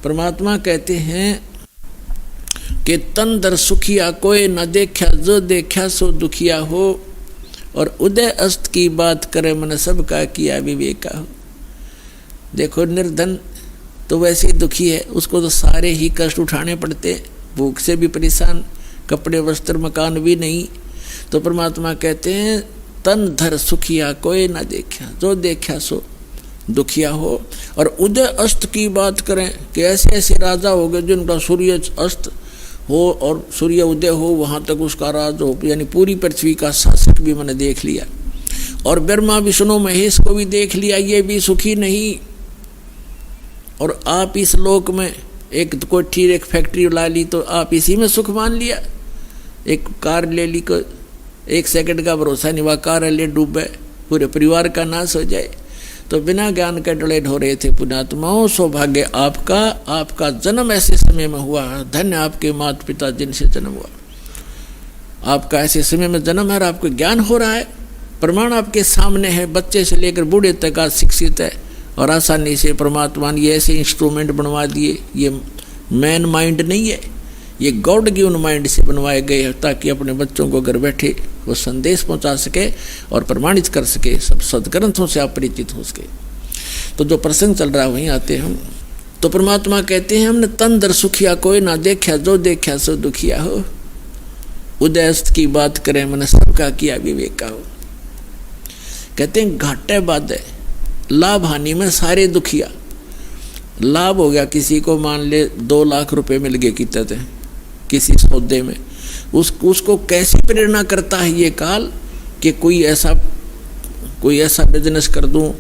परमात्मा कहते हैं कि तन दर सुखिया कोई न देखा, जो देखा सो दुखिया हो। और उदय अस्त की बात करे मन सबका किया विवेका हो। देखो निर्धन तो वैसे ही दुखी है, उसको तो सारे ही कष्ट उठाने पड़ते, भूख से भी परेशान, कपड़े वस्त्र मकान भी नहीं। तो परमात्मा कहते हैं तन धर सुखिया कोई ना देखा, जो देखा सो दुखिया हो। और उदय अस्त की बात करें कि ऐसे ऐसे राजा हो गए जिनका सूर्य अस्त हो और सूर्य उदय हो, वहाँ तक उसका राज हो, यानी पूरी पृथ्वी का शासक भी मैंने देख लिया। और ब्रह्मा विष्णु महेश को भी देख लिया, ये भी सुखी नहीं। और आप इस लोक में एक कोठी एक फैक्ट्री ला ली तो आप इसी में सुख मान लिया। एक कार ले ली को 1 सेकंड का भरोसा नहीं, वह कार ले डूबे, पूरे परिवार का नाश हो जाए। तो बिना ज्ञान के डले ढोरे थे पुण्यात्माओं, सौभाग्य आपका, आपका जन्म ऐसे समय में हुआ। धन्य आपके माता पिता जिनसे जन्म हुआ, आपका ऐसे समय में जन्म है और आपको ज्ञान हो रहा है। प्रमाण आपके सामने है, बच्चे से लेकर बूढ़े तक आज शिक्षित है। और आसानी से परमात्मा ने ऐसे इंस्ट्रूमेंट बनवा दिए। ये मैन माइंड नहीं है, ये गॉड गिवन माइंड से बनवाए गए हैं, ताकि अपने बच्चों को घर बैठे वो संदेश पहुंचा सके और प्रमाणित कर सके, सब सदग्रंथों से आप परिचित हो सके। तो जो प्रसंग चल रहा है वहीं आते हम। तो परमात्मा कहते हैं हमने तन दर सुखिया कोई ना देखा, जो देखा सो दुखिया हो। उदयस्त की बात करें मैंने सबका किया विवेका हो। कहते हैं घाटे बाधे लाभ हानि में सारे दुखिया। लाभ हो गया किसी को, मान ले 2 लाख रुपए मिल गए कितने किसी सौदे में, उसको कैसी प्रेरणा करता है ये काल कि कोई ऐसा बिजनेस कर दूं,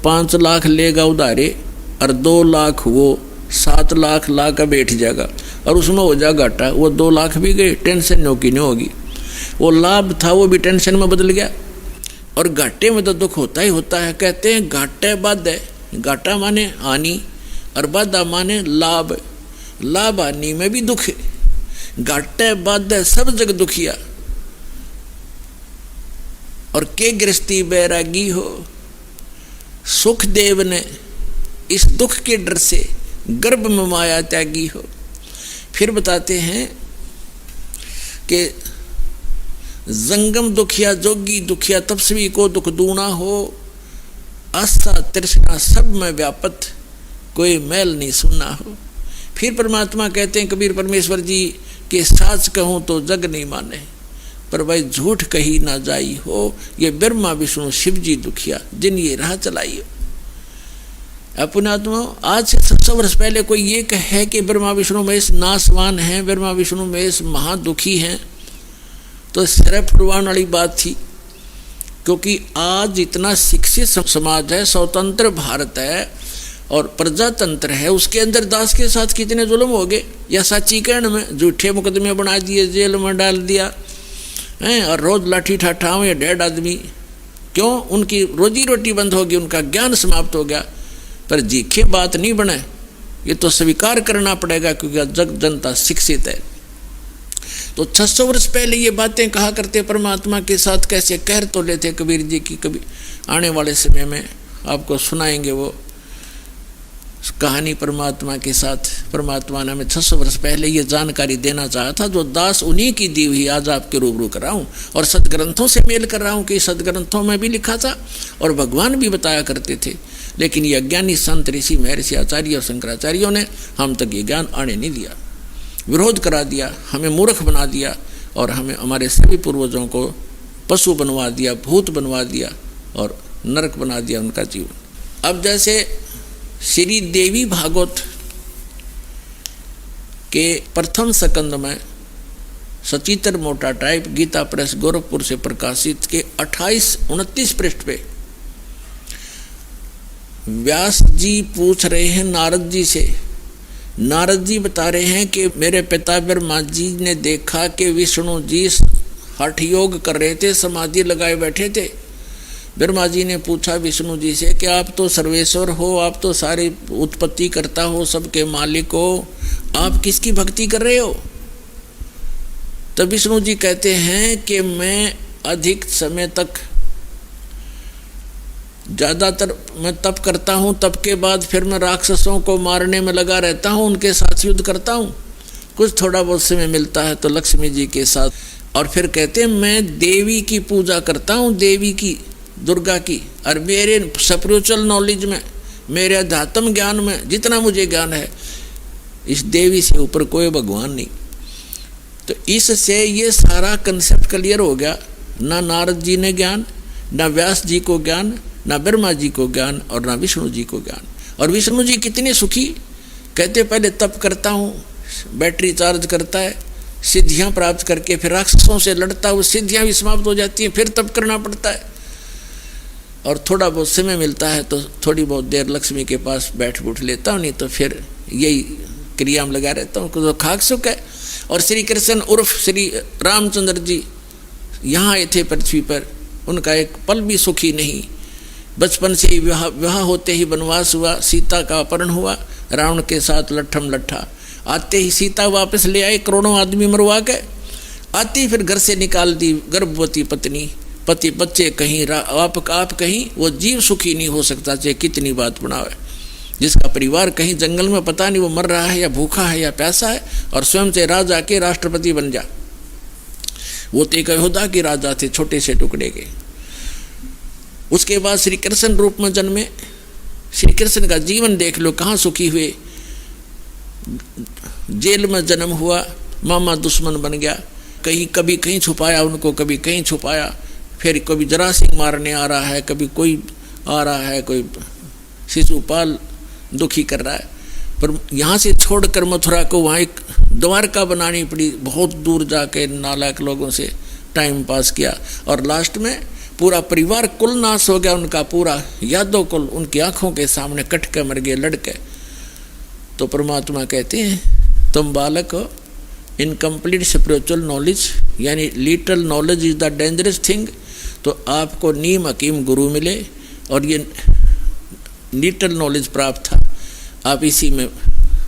5 लाख लेगा उधारे और 2 लाख वो 7 लाख ला कर बैठ जाएगा और उसमें हो जाएगा घाटा। वो 2 लाख भी गए, टेंशन नहीं होगी। वो लाभ था वो भी टेंशन में बदल गया। और घाटे में तो दुख होता ही होता है। कहते हैं घाटे बाधे, घाटा माने हानि और बाधा माने लाभ। लाभ हानि में भी दुख है। घाटे बाधे सब जग दुखिया और के गृहस्थी बैरागी हो। सुखदेव ने इस दुख के डर से गर्भ में माया त्यागी हो। फिर बताते हैं कि जंगम दुखिया जोगी दुखिया तपस्वी को दुख दूना हो। आस्था तृष्णा सब में व्यापत कोई मैल नहीं सुनना हो। फिर परमात्मा कहते हैं कबीर परमेश्वर जी कि साच कहूँ तो जग नहीं माने, पर भाई झूठ कही ना जाई हो। ये ब्रह्मा विष्णु शिव जी दुखिया जिन ये राह चलाई हो। पुण्यात्मा आज से 700 वर्ष पहले कोई ये कहे कि ब्रह्मा विष्णु महेश नासवान हैं, ब्रह्मा विष्णु महेश महादुखी हैं, तो सिर फुड़वाने वाली बात थी। क्योंकि आज इतना शिक्षित समाज है, स्वतंत्र भारत है और प्रजातंत्र है, उसके अंदर दास के साथ कितने जुल्म हो गए। या साचीकरण में झूठे मुकदमे बना दिए, जेल में डाल दिया हैं और रोज लाठी ठाठाओं या 1.5 आदमी। क्यों? उनकी रोजी रोटी बंद हो गई, उनका ज्ञान समाप्त हो गया। पर जीखे बात नहीं बने, ये तो स्वीकार करना पड़ेगा क्योंकि जग जनता शिक्षित है। तो 600 वर्ष पहले ये बातें कहा करते परमात्मा के साथ, कैसे कह तो लेते कबीर जी की। कभी आने वाले समय में आपको सुनाएंगे वो कहानी परमात्मा के साथ। परमात्मा ने हमें 600 वर्ष पहले ये जानकारी देना चाहा था, जो दास उन्हीं की दी हुई आज आपके रूबरू कर रहा हूँ और सदग्रंथों से मेल कर रहा हूँ कि सदग्रंथों में भी लिखा था और भगवान भी बताया करते थे। लेकिन ये अज्ञानी संत ऋषि महर्षि आचार्य और शंकराचार्यों ने हम तक ये ज्ञान आने नहीं दिया, विरोध करा दिया, हमें मूर्ख बना दिया और हमें हमारे सभी पूर्वजों को पशु बनवा दिया, भूत बनवा दिया और नरक बना दिया उनका जीवन। अब जैसे श्री देवी भागवत के प्रथम स्कंद में सचित्र मोटा टाइप गीता प्रेस गोरखपुर से प्रकाशित के 28-29 पृष्ठ पे व्यास जी पूछ रहे हैं नारद जी से। नारद जी बता रहे हैं कि मेरे पिता ब्रह्मा जी ने देखा कि विष्णु जी हठ योग कर रहे थे, समाधि लगाए बैठे थे। ब्रह्मा जी ने पूछा विष्णु जी से कि आप तो सर्वेश्वर हो, आप तो सारी उत्पत्ति करता हो, सबके मालिक हो, आप किसकी भक्ति कर रहे हो? तो विष्णु जी कहते हैं कि मैं अधिक समय तक ज़्यादातर मैं तप करता हूँ, तप के बाद फिर मैं राक्षसों को मारने में लगा रहता हूँ, उनके साथ युद्ध करता हूँ। कुछ थोड़ा बहुत समय मिलता है तो लक्ष्मी जी के साथ, और फिर कहते हैं मैं देवी की पूजा करता हूँ, देवी की, दुर्गा की। और मेरे स्पिरिचुअल नॉलेज में, मेरे अध्यात्म ज्ञान में जितना मुझे ज्ञान है, इस देवी से ऊपर कोई भगवान नहीं। तो इससे ये सारा कंसेप्ट क्लियर हो गया। ना नारद जी ने ज्ञान, ना व्यास जी को ज्ञान, ना ब्रह्मा जी को ज्ञान, और ना विष्णु जी को ज्ञान। और विष्णु जी कितने सुखी, कहते पहले तप करता हूँ, बैटरी चार्ज करता है, सिद्धियां प्राप्त करके फिर राक्षसों से लड़ता है, वो सिद्धियां भी समाप्त हो जाती हैं, फिर तप करना पड़ता है। और थोड़ा बहुत समय मिलता है तो थोड़ी बहुत देर लक्ष्मी के पास बैठ उठ लेता हूँ, नहीं तो फिर यही क्रिया में लगा रहता हूँ। तो खाक सुख है। और श्री कृष्ण उर्फ श्री रामचंद्र जी यहाँ आए थे पृथ्वी पर, उनका एक पल भी सुखी नहीं। बचपन से ही विवाह होते ही वनवास हुआ, सीता का अपहरण हुआ, रावण के साथ लट्ठम लट्ठा। आते ही सीता वापस ले आए, करोड़ों आदमी मरवा के। आती फिर घर से निकाल दी गर्भवती पत्नी, पति बच्चे कहीं, आप कहीं। वो जीव सुखी नहीं हो सकता चाहे कितनी बात बनावे। जिसका परिवार कहीं जंगल में पता नहीं वो मर रहा है या भूखा है या प्यासा है, और स्वयं से राजा के राष्ट्रपति बन जा। वो तो एक यहूदा के राजा थे, छोटे से टुकड़े के। उसके बाद श्री कृष्ण रूप में जन्मे। श्री कृष्ण का जीवन देख लो, कहाँ सुखी हुए। जेल में जन्म हुआ, मामा दुश्मन बन गया, कहीं कभी कहीं छुपाया उनको, कभी कहीं छुपाया। फिर कभी जरासिंह मारने आ रहा है, कभी कोई आ रहा है, कोई शिशुपाल दुखी कर रहा है। पर यहाँ से छोड़कर मथुरा को वहाँ एक द्वारका बनानी पड़ी, बहुत दूर जाके नालायक लोगों से टाइम पास किया। और लास्ट में पूरा परिवार कुल नाश हो गया उनका, पूरा यादव कुल उनकी आंखों के सामने कट के मर गए, लड़के। तो परमात्मा कहते हैं तुम बालक हो, इनकम्प्लीट स्पिरिचुअल नॉलेज, यानी little knowledge is the dangerous thing. तो आपको नीम हकीम गुरु मिले और ये लिटल नॉलेज प्राप्त था, आप इसी में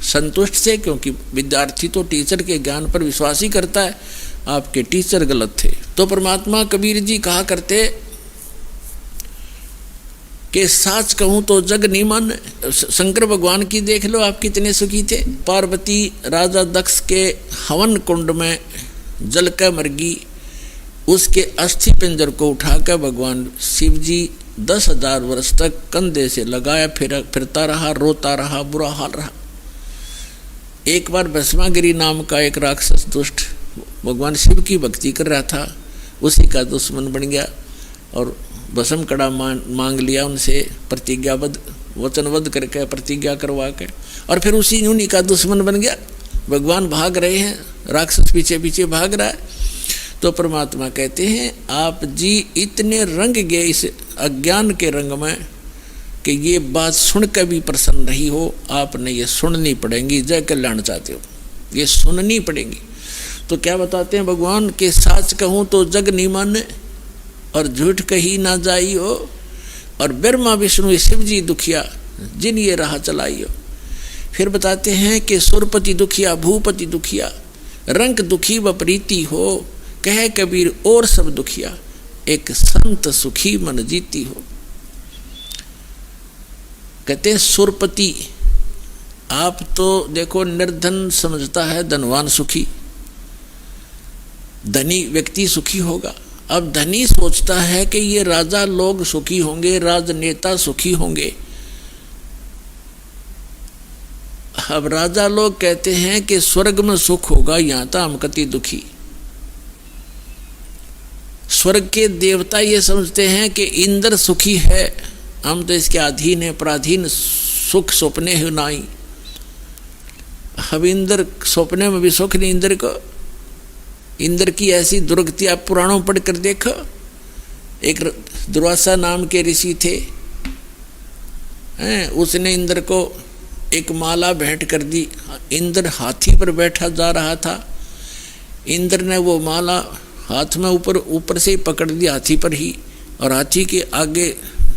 संतुष्ट थे, क्योंकि विद्यार्थी तो टीचर के ज्ञान पर विश्वास ही करता है। आपके टीचर गलत थे। तो परमात्मा कबीर जी कहा करते कि साच कहूँ तो जग नीमन। शंकर भगवान की देख लो, आप कितने सुखी थे। पार्वती राजा दक्ष के हवन कुंड में जल कर मरगी, उसके अस्थि पिंजर को उठाकर भगवान शिव जी 10,000 वर्ष तक कंधे से लगाया, फिरता रहा, रोता रहा, बुरा हाल रहा। एक बार भस्मागिरी नाम का एक राक्षस दुष्ट भगवान शिव की भक्ति कर रहा था, उसी का दुश्मन बन गया और भस्म कड़ा मांग लिया उनसे, प्रतिज्ञाबद्ध वचनबद्ध करके प्रतिज्ञा करवा के, और फिर उन्हीं का दुश्मन बन गया। भगवान भाग रहे हैं, राक्षस पीछे पीछे भाग रहा है। तो परमात्मा कहते हैं आप जी इतने रंग गए इस अज्ञान के रंग में कि ये बात सुनकर भी प्रसन्न नहीं हो, आपने ये सुननी पड़ेगी। जय कल्याण चाहते हो, ये सुननी पड़ेगी। तो क्या बताते हैं भगवान के साच कहूँ तो जग नीमन, और झूठ कही ना जाई हो, और ब्रह्मा विष्णु शिव जी दुखिया जिन ये राह चलाई हो। फिर बताते हैं कि सुरपति दुखिया भूपति दुखिया, रंग दुखी व प्रीति हो, कहे कबीर और सब दुखिया, एक संत सुखी मन जीती हो। कहते हैं सुरपति, आप तो देखो निर्धन समझता है धनवान सुखी, धनी व्यक्ति सुखी होगा। अब धनी सोचता है कि ये राजा लोग सुखी होंगे, राजनेता सुखी होंगे। अब राजा लोग कहते हैं कि स्वर्ग में सुख होगा, यहां तो हम कति दुखी। स्वर्ग के देवता ये समझते हैं कि इंद्र सुखी है, हम तो इसके अधीन है, पराधीन, सुख सपने ही नाई। अब इंद्र सपने में भी सुख नहीं इंद्र को। इंद्र की ऐसी दुर्गति आप पुराणों पढ़ कर देखो। एक दुर्वासा नाम के ऋषि थे, उसने इंद्र को एक माला भेंट कर दी। इंद्र हाथी पर बैठा जा रहा था, इंद्र ने वो माला हाथ में ऊपर से ही पकड़ दी हाथी पर ही, और हाथी के आगे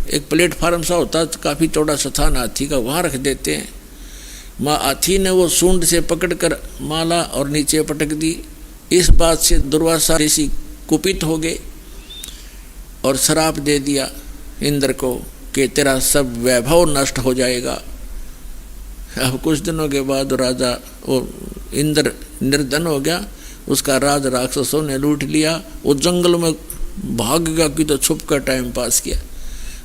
एक प्लेटफार्म सा होता है, काफ़ी चौड़ा स्थान हाथी का, वहाँ रख देते हैं। हाथी ने वो सूंड से पकड़कर माला और नीचे पटक दी। इस बात से दुर्वासा ऋषि कुपित हो गए और श्राप दे दिया इंद्र को कि तेरा सब वैभव नष्ट हो जाएगा। अब कुछ दिनों के बाद राजा वो इंद्र निर्धन हो गया, उसका राज राक्षसों ने लूट लिया, वो जंगल में भाग गया कि तो छुप कर टाइम पास किया।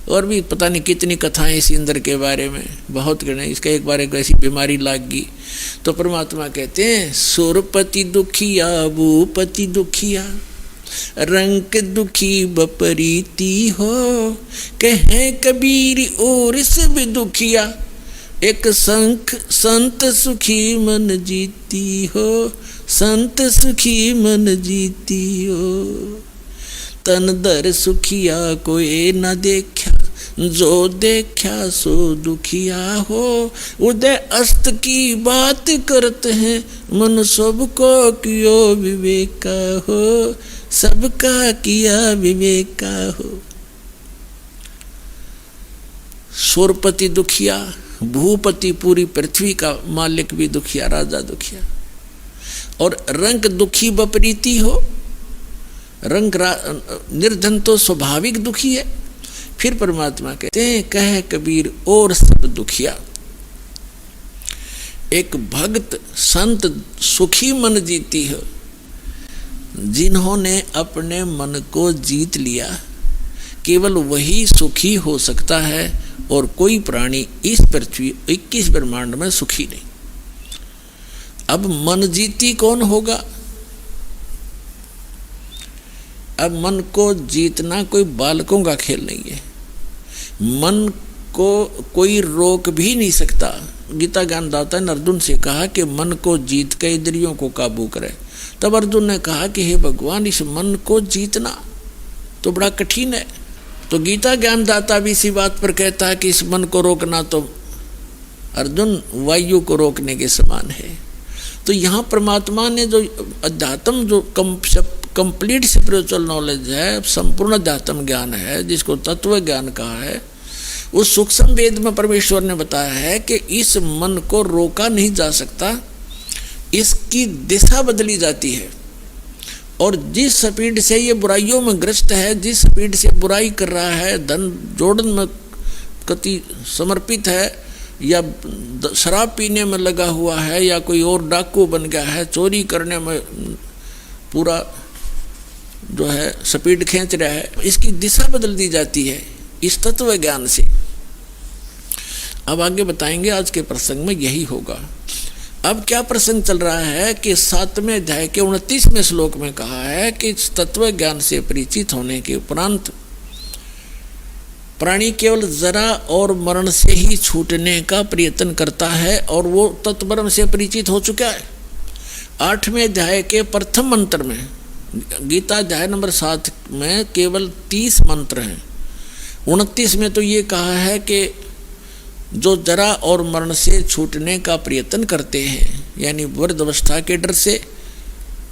और भी पता नहीं कितनी कथाएं इस इंद्र के बारे में, बहुत कहने। इसका एक बार एक ऐसी बीमारी लाग गई तो परमात्मा कहते हैं सुरपति दुखिया भूपति दुखिया रंक दुखी बपरीती हो, कहे कबीर और सब दुखिया एक संत सुखी मन जीती हो, संत सुखी मन जीती हो। तन दर सुखिया कोई न देखा, जो देखा सो दुखिया हो। उदय अस्त की बात करते हैं, मन सबको कियो विवेका हो, सबका किया विवेका हो। सुरपति दुखिया, भूपति पूरी पृथ्वी का मालिक भी दुखिया, राजा दुखिया। और रंग दुखी बपरीती हो, रंग निर्धन तो स्वाभाविक दुखी है। फिर परमात्मा कहते हैं कहे कबीर और सब दुखिया एक भक्त संत सुखी मन जीती हो। जिन्होंने अपने मन को जीत लिया केवल वही सुखी हो सकता है, और कोई प्राणी इस पृथ्वी 21 ब्रह्मांड में सुखी नहीं। अब मन जीती कौन होगा? अब मन को जीतना कोई बालकों का खेल नहीं है। मन को कोई रोक भी नहीं सकता। गीता ज्ञानदाता ने अर्जुन से कहा कि मन को जीत के इंद्रियों को काबू करे। तब अर्जुन ने कहा कि हे भगवान, इस मन को जीतना तो बड़ा कठिन है। तो गीता ज्ञानदाता भी इसी बात पर कहता है कि इस मन को रोकना तो अर्जुन वायु को रोकने के समान है। तो यहाँ परमात्मा ने जो अध्यात्म जो कंप्लीट स्पिरिचुअल नॉलेज है, संपूर्ण अध्यात्म ज्ञान है, जिसको तत्व ज्ञान कहा है, उस सूक्ष्म वेद में परमेश्वर ने बताया है कि इस मन को रोका नहीं जा सकता, इसकी दिशा बदली जाती है। और जिस स्पीड से ये बुराइयों में ग्रस्त है, जिस स्पीड से बुराई कर रहा है, धन जोड़न में कति समर्पित है, या शराब पीने में लगा हुआ है, या कोई और डाकू बन गया है, चोरी करने में पूरा जो है स्पीड खींच रहा है, इसकी दिशा बदल दी जाती है इस तत्व ज्ञान से। अब आगे बताएंगे, आज के प्रसंग में यही होगा। अब क्या प्रसंग चल रहा है कि 7वें अध्याय के 29वें श्लोक में कहा है कि इस तत्व ज्ञान से परिचित होने के उपरांत प्राणी केवल जरा और मरण से ही छूटने का प्रयत्न करता है, और वो तत्ब्रह्म से परिचित हो चुका है। 8वें अध्याय के प्रथम मंत्र में, गीता अध्याय नंबर 7 में केवल 30 मंत्र हैं। 29 में तो ये कहा है कि जो जरा और मरण से छूटने का प्रयत्न करते हैं, यानी वृद्ध अवस्था के डर से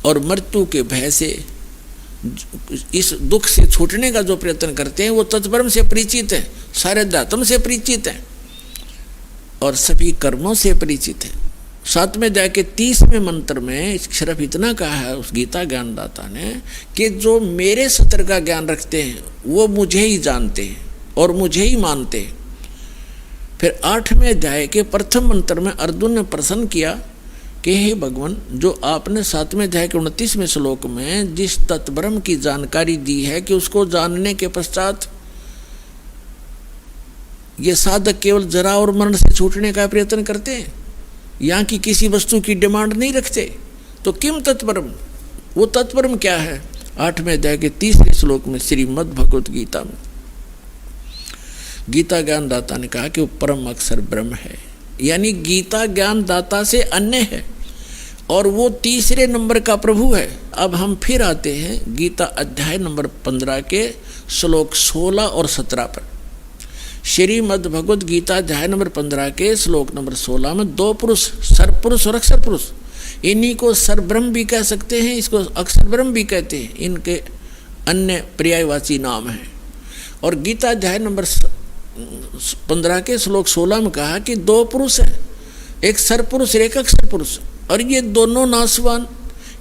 और मृत्यु के भय से, इस दुख से छूटने का जो प्रयत्न करते हैं, वो तत्ब्रह्म से परिचित है, सारे अध्यात्म से परिचित है और सभी कर्मों से परिचित है। 7वें अध्याय के 30वें मंत्र में सिर्फ इतना कहा है उस गीता ज्ञानदाता ने कि जो मेरे सत्य का ज्ञान रखते हैं वो मुझे ही जानते हैं और मुझे ही मानते हैं। फिर 8वें अध्याय के प्रथम मंत्र में अर्जुन ने प्रश्न किया कि हे भगवान, जो आपने 7वें अध्याय के 29वें श्लोक में जिस तत्ब्रह्म की जानकारी दी है कि उसको जानने के पश्चात ये साधक केवल जरा और मरण से छूटने का प्रयत्न करते हैं, यहाँ की किसी वस्तु की डिमांड नहीं रखते, तो किम तत्ब्रह्म, वो तत्ब्रह्म क्या है? 8वें अध्याय के 30वें श्लोक में श्रीमद् भगवत गीता में गीता ज्ञानदाता ने कहा कि वो परम अक्षर ब्रह्म है, यानी गीता ज्ञानदाता से अन्य है और वो तीसरे नंबर का प्रभु है। अब हम फिर आते हैं गीता अध्याय नंबर 15 के श्लोक 16 और 17 पर। श्रीमद् भगवत गीता अध्याय नंबर 15 के श्लोक नंबर 16 में दो पुरुष, सरपुरुष और अक्षर पुरुष, इन्हीं को सरब्रह्म भी कह सकते हैं, इसको अक्षर ब्रह्म भी कहते हैं, इनके अन्य पर्यायवाची नाम हैं। और गीता अध्याय नंबर 15 के श्लोक 16 में कहा कि दो पुरुष हैं, एक सरपुरुष और एक अक्षर पुरुष, और ये दोनों नाशवान,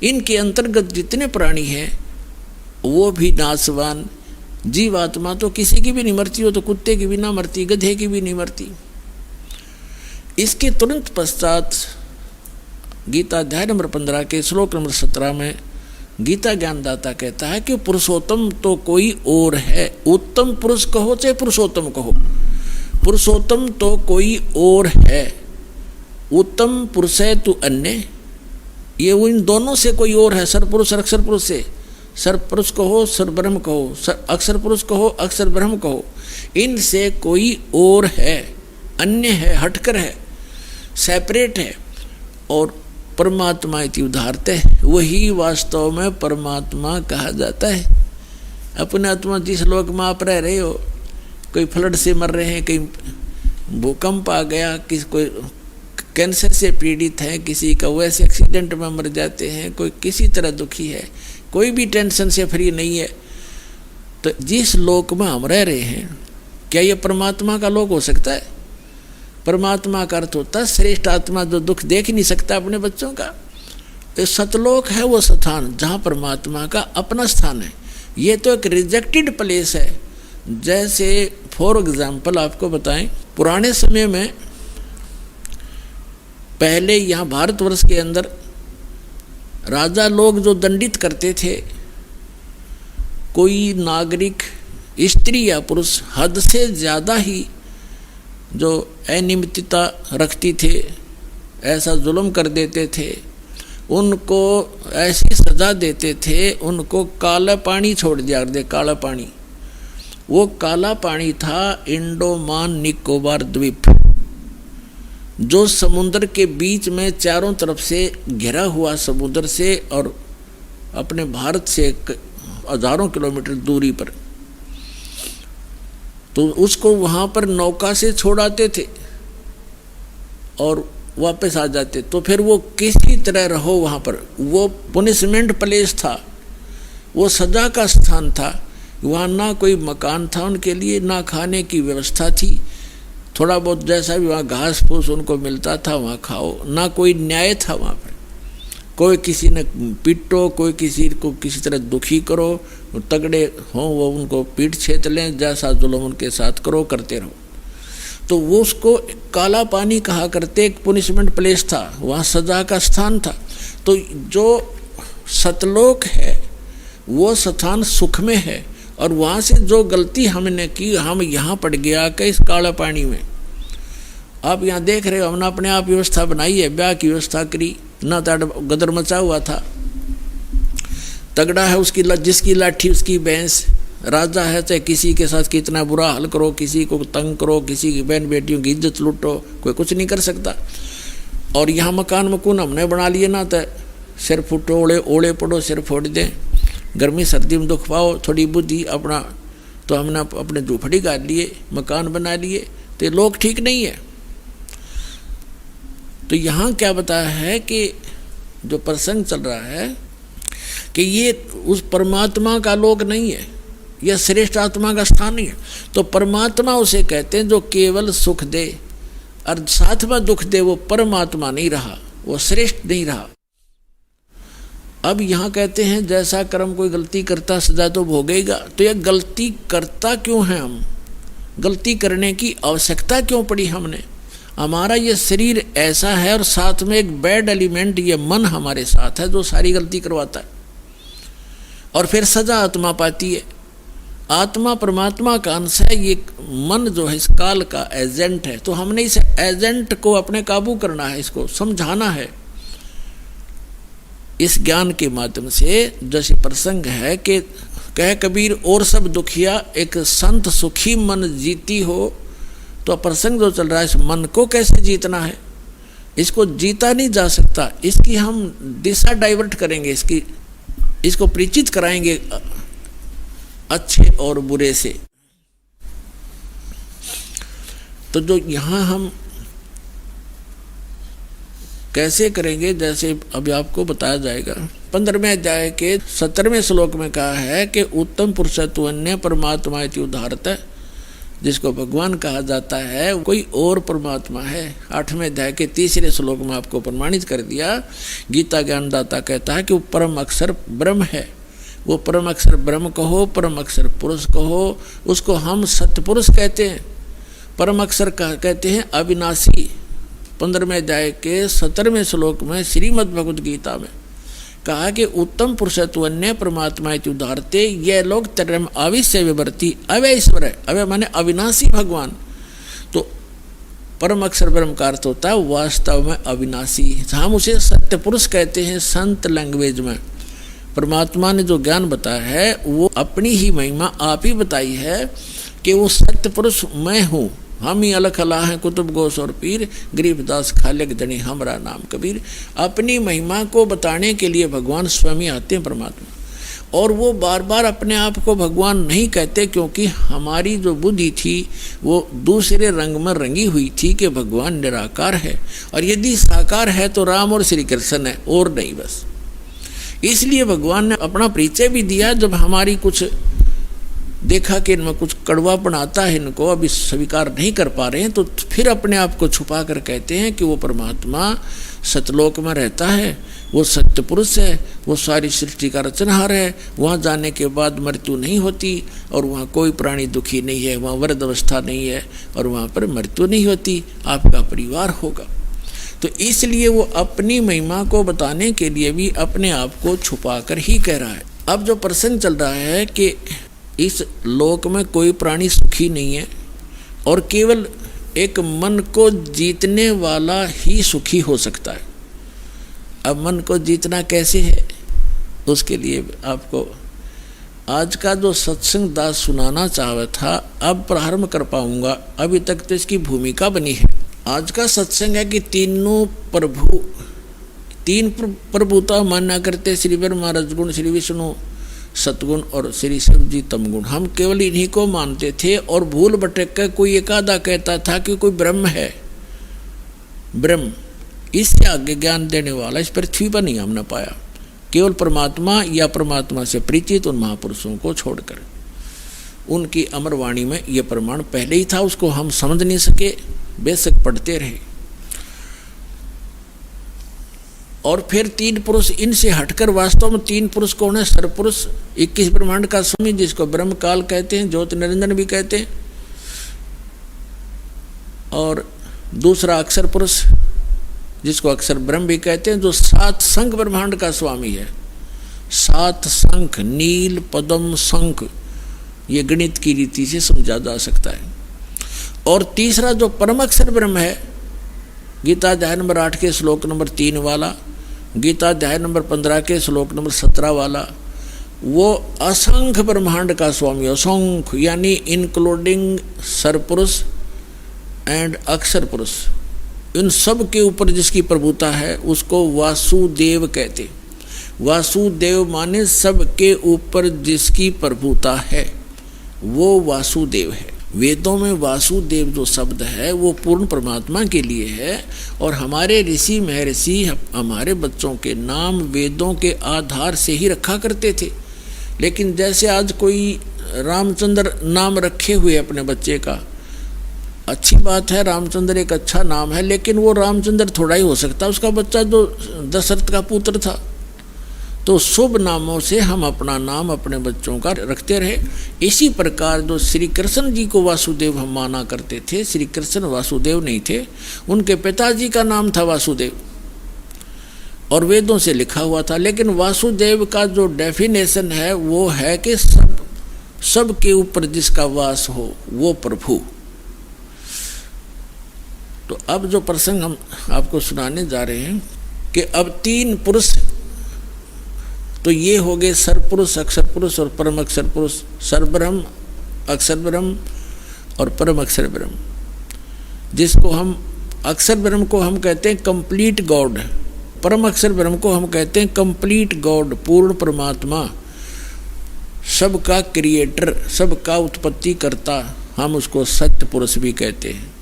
इनके अंतर्गत जितने प्राणी हैं वो भी नाशवान, जीव आत्मा तो किसी की भी नहीं मरती, हो तो कुत्ते की भी ना मरती, गधे की भी नहीं मरती। इसके तुरंत पश्चात गीता अध्याय नंबर 15 के श्लोक नंबर 17 में गीता ज्ञानदाता कहता है कि पुरुषोत्तम तो कोई और है। उत्तम पुरुष कहो चाहे पुरुषोत्तम कहो, पुरुषोत्तम तो कोई और है। उत्तम पुरुष है तू अन्य, ये इन दोनों से कोई और है। सरपुरुष और अक्षर पुरुष से, सरपुरुष कहो सर ब्रह्म कहो, अक्षर पुरुष कहो अक्षर ब्रह्म कहो, इनसे कोई और है, अन्य है, हटकर है, सेपरेट है। और परमात्मा इति उदाहरते, वही वास्तव में परमात्मा कहा जाता है। अपने आत्मा जिस लोक में आप रह रहे हो, कोई फ्लड से मर रहे हैं, कहीं भूकंप आ गया, किसी कोई कैंसर से पीड़ित है, किसी का वैसे एक्सीडेंट में मर जाते हैं, कोई किसी तरह दुखी है, कोई भी टेंशन से फ्री नहीं है, तो जिस लोक में हम रह रहे हैं क्या ये परमात्मा का लोक हो सकता है? परमात्मा का अर्थ होता है श्रेष्ठ आत्मा जो दुख देख नहीं सकता अपने बच्चों का। तो सतलोक है वो स्थान जहाँ परमात्मा का अपना स्थान है। ये तो एक रिजेक्टेड प्लेस है। जैसे फॉर एग्जाम्पल आपको बताएं, पुराने समय में पहले यहाँ भारतवर्ष के अंदर राजा लोग जो दंडित करते थे, कोई नागरिक स्त्री या पुरुष हद से ज़्यादा ही जो अनियमितता रखती थे, ऐसा जुल्म कर देते थे, उनको ऐसी सज़ा देते थे, उनको काला पानी छोड़ दिया दे। काला पानी, वो काला पानी था इंडोमान निकोबार द्वीप, जो समुद्र के बीच में चारों तरफ से घिरा हुआ समुद्र से और अपने भारत से हजारों किलोमीटर दूरी पर। तो उसको वहाँ पर नौका से छोड़ाते थे और वापस आ जाते। तो फिर वो किसी तरह रहो वहाँ पर, वो पनिशमेंट प्लेस था, वो सज़ा का स्थान था। वहाँ ना कोई मकान था उनके लिए, ना खाने की व्यवस्था थी, थोड़ा बहुत जैसा भी वहाँ घास फूस उनको मिलता था वहाँ खाओ, ना कोई न्याय था वहाँ पर। कोई किसी ने पीटो, कोई किसी को किसी तरह दुखी करो, तगड़े हों वो उनको पीट छेत लें, जैसा जुल्म उनके साथ करो करते रहो। तो वो उसको काला पानी कहा करते, एक पनिशमेंट प्लेस था, वहाँ सज़ा का स्थान था। तो जो सतलोक है वो स्थान सुख में है, और वहाँ से जो गलती हमने की, हम यहाँ पड़ गया कि इस काला पानी में। आप यहाँ देख रहे हो, हमने अपने आप व्यवस्था बनाई है, ब्याह की व्यवस्था करी, ना गदर मचा हुआ था, तगड़ा है उसकी जिसकी लाठी उसकी भैंस, राजा है, चाहे किसी के साथ कितना बुरा हाल करो, किसी को तंग करो, किसी की बहन बेटियों की इज्जत लूटो, कोई कुछ नहीं कर सकता। और यहाँ मकान मकून हमने बना लिए ना, तो सिर फुटो, ओले पड़ो, सिर फोड़ दें, गर्मी सर्दी में दुख पाओ, थोड़ी बुद्धि अपना, तो हमने अपने झूपड़ी गाड़ लिए, मकान बना लिए, तो लोग ठीक नहीं है। तो यहाँ क्या बताया है कि जो प्रसंग चल रहा है कि ये उस परमात्मा का लोक नहीं है, यह श्रेष्ठ आत्मा का स्थान नहीं है। तो परमात्मा उसे कहते हैं जो केवल सुख दे और साथ में दुख दे, वो परमात्मा नहीं रहा, वो श्रेष्ठ नहीं रहा। अब यहाँ कहते हैं जैसा कर्म कोई गलती करता सजा तो भोगेगा। तो यह गलती करता क्यों है? हम गलती करने की आवश्यकता क्यों पड़ी हमने? हमारा ये शरीर ऐसा है और साथ में एक बैड एलिमेंट ये मन हमारे साथ है जो सारी गलती करवाता है, और फिर सजा आत्मा पाती है। आत्मा परमात्मा का अंश है, ये मन जो है इस काल का एजेंट है। तो हमने इस एजेंट को अपने काबू करना है, इसको समझाना है इस ज्ञान के माध्यम से। जैसे प्रसंग है कि कह कबीर और सब दुखिया एक संत सुखी मन जीती हो। तो प्रसंग जो चल रहा है, इस मन को कैसे जीतना है? इसको जीता नहीं जा सकता, इसकी हम दिशा डाइवर्ट करेंगे, इसको परिचित कराएंगे अच्छे और बुरे से। तो जो यहाँ हम कैसे करेंगे, जैसे अभी आपको बताया जाएगा। 15वें अध्याय के 17वें श्लोक में कहा है कि उत्तम पुरुषत्व अन्य परमात्मा इति उदाहरत, जिसको भगवान कहा जाता है कोई और परमात्मा है। 8वें अध्याय के 3 श्लोक में आपको प्रमाणित कर दिया। गीता ज्ञानदाता कहता है कि वो परम अक्षर ब्रह्म है, वो परम अक्षर ब्रह्म कहो, परम अक्षर पुरुष कहो, उसको हम सत्य पुरुष कहते हैं। परम अक्षर कहते हैं अविनाशी। 15वें अध्याय के 17वें श्लोक में श्रीमद् भगवद गीता में कहा कि उत्तम पुरुषत्वन्य परमात्मा इति उदाहरते ये लोग तरम अविश्य विवर्ती अव्यय ईश्वर है। अव्यय माने अविनाशी भगवान। तो परम अक्षर ब्रह्म का अर्थ होता है वास्तव में अविनाशी। हम उसे सत्य पुरुष कहते हैं संत लैंग्वेज में। परमात्मा ने जो ज्ञान बताया है वो अपनी ही महिमा आप ही बताई है कि वो सत्य पुरुष मैं हूँ। हम ही अलख अला हैं कुतुब गोस और पीर, गरीबदास खालिक धनी हमरा नाम कबीर। अपनी महिमा को बताने के लिए भगवान स्वयं ही आते हैं परमात्मा। और वो बार बार अपने आप को भगवान नहीं कहते, क्योंकि हमारी जो बुद्धि थी वो दूसरे रंग में रंगी हुई थी कि भगवान निराकार है, और यदि साकार है तो राम और श्री कृष्ण है और नहीं बस। इसलिए भगवान ने अपना परिचय भी दिया। जब हमारी कुछ देखा कि इनमें कुछ कड़वापन आता है, इनको अभी स्वीकार नहीं कर पा रहे हैं, तो फिर अपने आप को छुपा कर कहते हैं कि वो परमात्मा सतलोक में रहता है, वो सत्य पुरुष है, वो सारी सृष्टि का रचनहार है। वहाँ जाने के बाद मृत्यु नहीं होती और वहाँ कोई प्राणी दुखी नहीं है, वहाँ वृद्ध अवस्था नहीं है और वहाँ पर मृत्यु नहीं होती, आपका परिवार होगा। तो इसलिए वो अपनी महिमा को बताने के लिए भी अपने आप को छुपा कर ही कह रहा है। अब जो प्रसंग चल रहा है कि इस लोक में कोई प्राणी सुखी नहीं है और केवल एक मन को जीतने वाला ही सुखी हो सकता है। अब मन को जीतना कैसे है, उसके लिए आपको आज का जो सत्संग दास सुनाना चाहा था अब प्रारंभ कर पाऊंगा। अभी तक तो इसकी भूमिका बनी है। आज का सत्संग है कि तीन प्रभुता मान्या करते श्री ब्रह्मा रजगुण, श्री विष्णु सतगुण और श्री शिव जी तमगुण। हम केवल इन्हीं को मानते थे और भूल भटक कर कोई एक आधा कहता था कि कोई ब्रह्म है। ब्रह्म इससे आगे ज्ञान देने वाला इस पृथ्वी पर नहीं हमने पाया, केवल परमात्मा या परमात्मा से परिचित उन महापुरुषों को छोड़कर। उनकी अमर वाणी में ये प्रमाण पहले ही था, उसको हम समझ नहीं सके, बेशक पढ़ते रहे। और फिर तीन पुरुष, इनसे हटकर वास्तव में तीन पुरुष कौन है? सरपुरुष 21 ब्रह्मांड का स्वामी, जिसको ब्रह्म काल कहते हैं, ज्योति निरंजन भी कहते हैं। और दूसरा अक्षर पुरुष, जिसको अक्षर ब्रह्म भी कहते हैं, जो 7 शंख ब्रह्मांड का स्वामी है। 7 शंख, नील, पद्म, शंख, ये गणित की रीति से समझा जा सकता है। और तीसरा जो परम अक्षर ब्रह्म है, गीता अध्याय नंबर 8 के श्लोक नंबर 3 वाला, गीता अध्याय नंबर 15 के श्लोक नंबर 17 वाला, वो असंख्य ब्रह्मांड का स्वामी। असंख्य यानी इंक्लूडिंग सरपुरुष एंड अक्षर पुरुष, इन सब के ऊपर जिसकी प्रभुता है उसको वासुदेव कहते। वासुदेव माने सबके ऊपर जिसकी प्रभुता है वो वासुदेव है। वेदों में वासुदेव जो शब्द है वो पूर्ण परमात्मा के लिए है। और हमारे ऋषि महर्षि हमारे बच्चों के नाम वेदों के आधार से ही रखा करते थे। लेकिन जैसे आज कोई रामचंद्र नाम रखे हुए अपने बच्चे का, अच्छी बात है, रामचंद्र एक अच्छा नाम है, लेकिन वो रामचंद्र थोड़ा ही हो सकता, उसका बच्चा जो दशरथ का पुत्र था। तो शुभ नामों से हम अपना नाम अपने बच्चों का रखते रहे। इसी प्रकार जो श्री कृष्ण जी को वासुदेव हम माना करते थे, श्री कृष्ण वासुदेव नहीं थे, उनके पिताजी का नाम था वासुदेव और वेदों से लिखा हुआ था। लेकिन वासुदेव का जो डेफिनेशन है वो है कि सब के ऊपर जिसका वास हो वो प्रभु। तो अब जो प्रसंग हम आपको सुनाने जा रहे हैं कि अब 3 पुरुष, तो ये हो गए सरपुरुष, अक्षर पुरुष और परम अक्षर पुरुष। सरब्रह्म, अक्षर ब्रह्म और परम अक्षर ब्रह्म, जिसको हम अक्षर ब्रह्म को हम कहते हैं कंप्लीट गॉड, परम अक्षर ब्रह्म को हम कहते हैं कंप्लीट गॉड, पूर्ण परमात्मा, सबका क्रिएटर, सबका उत्पत्ति करता, हम उसको सत्य पुरुष भी कहते हैं।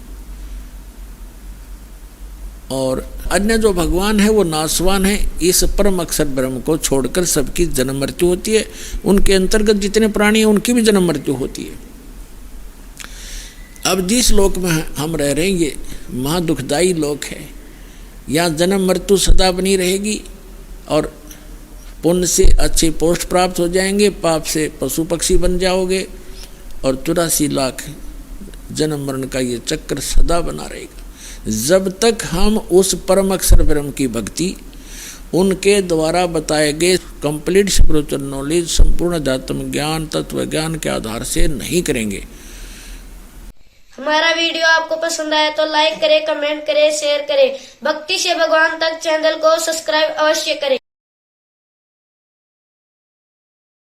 और अन्य जो भगवान है वो नाशवान है। इस परम अक्षर ब्रह्म को छोड़कर सबकी जन्म मृत्यु होती है। उनके अंतर्गत जितने प्राणी हैं उनकी भी जन्म मृत्यु होती है। अब जिस लोक में हम रह रहे हैं ये महादुखदायी लोक है। यहाँ जन्म मृत्यु सदा बनी रहेगी और पुण्य से अच्छे पोस्ट प्राप्त हो जाएंगे, पाप से पशु पक्षी बन जाओगे और 84 लाख जन्म मरण का ये चक्र सदा बना रहेगा। जब तक हम उस परम अक्षर ब्रह्म की भक्ति, उनके द्वारा बताए गए कंप्लीट स्पिरिचुअल नॉलेज, संपूर्ण अध्यात्म ज्ञान, तत्व ज्ञान के आधार से नहीं करेंगे। हमारा वीडियो आपको पसंद आया तो लाइक करें, कमेंट करें, शेयर करें। भक्ति से भगवान तक चैनल को सब्सक्राइब अवश्य करें।